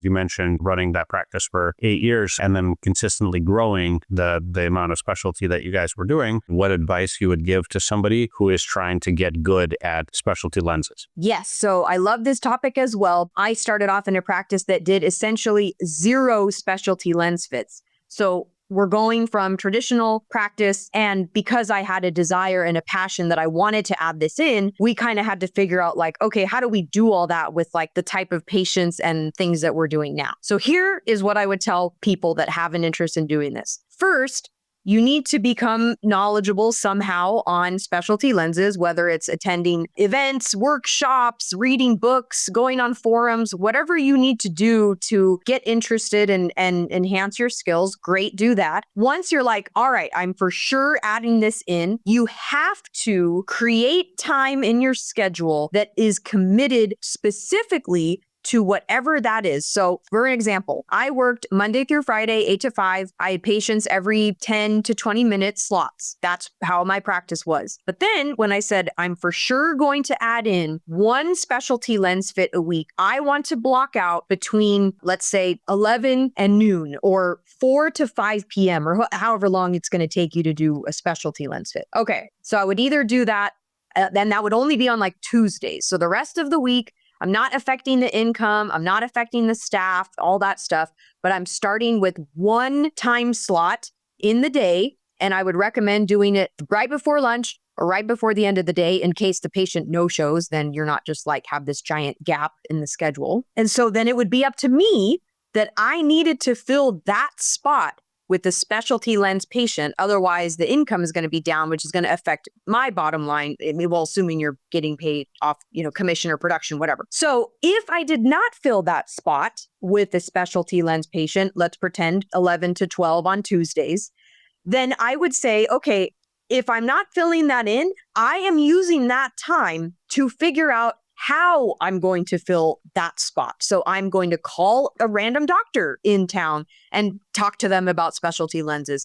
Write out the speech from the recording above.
You mentioned running that practice for 8 years and then consistently growing the amount of specialty that you guys were doing. What advice you would give to somebody who is trying to get good at specialty lenses? Yes. So I love this topic as well. I started off in a practice that did essentially 0 specialty lens fits. So we're going from traditional practice, and because I had a desire and a passion that I wanted to add this in, we kind of had to figure out like, okay, how do we do all that with like the type of patients and things that we're doing now? So here is what I would tell people that have an interest in doing this. First, you need to become knowledgeable somehow on specialty lenses, whether it's attending events, workshops, reading books, going on forums, whatever you need to do to get interested and enhance your skills. Great, do that. Once you're like, all right, I'm for sure adding this in, you have to create time in your schedule that is committed specifically to whatever that is. So for an example, I worked Monday through Friday, 8 to 5. I had patients every 10 to 20 minute slots. That's how my practice was. But then when I said, I'm for sure going to add in 1 specialty lens fit a week, I want to block out between, let's say, 11 and noon or 4 to 5 p.m. or however long it's going to take you to do a specialty lens fit. Okay, so I would either do that, then that would only be on like Tuesdays. So the rest of the week, I'm not affecting the income, I'm not affecting the staff, all that stuff, but I'm starting with 1 time slot in the day, and I would recommend doing it right before lunch or right before the end of the day in case the patient no-shows, then you're not just like have this giant gap in the schedule. And so then it would be up to me that I needed to fill that spot with the specialty lens patient. Otherwise, the income is going to be down, which is going to affect my bottom line. Well, assuming you're getting paid off, commission or production, whatever. So if I did not fill that spot with a specialty lens patient, let's pretend 11 to 12 on Tuesdays, then I would say, okay, if I'm not filling that in, I am using that time to figure out how I'm going to fill that spot. So I'm going to call a random doctor in town and talk to them about specialty lenses.